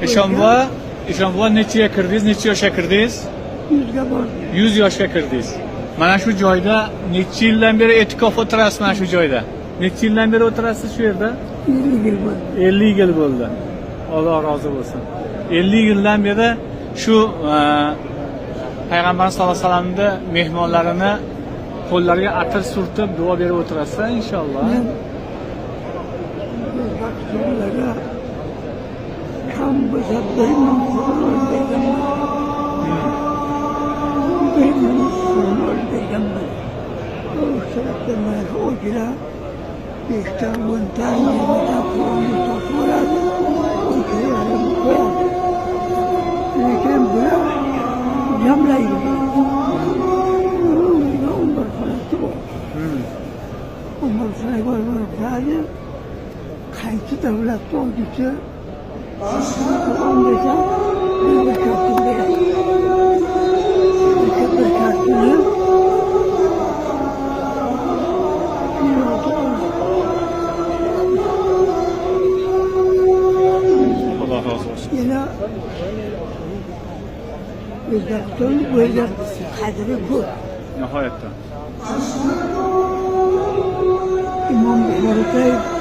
Eshonbuva necha kirdingiz, necha yoshga kirdingiz? 100'ga bordim. 100 yoshga kirdingiz. Mana shu joyda necha yildan beri e'tikof o'tirasiz mana shu joyda? Necha yildan beri o'tirasiz shu yerda? 50 yıl bo'ldi. 50 yil bo'ldi. Alloh rozi bo'lsin. 50 yildan beri shu Payg'ambar sollallohu alayhi vasallamni mehmonlarini qo'llariga atir surtib duo berib o'tirasiz inshaalloh. Men vakitlarga ham bo'lsa bir ming so'm berganman. O sırada ben hocayla 5'te 10'ta 20'ta puanı topladı. Hocayla koyardı. Lekin bırak yamlaydı. Ondan sonra bu. Ondan sonra böyle kayıtlı devlet olducu 15'e bir köprüde bir köprünün Allah razı olsun. yine Özbekistan böyle kadri bu. Nihoyatda. İmam Buxoriy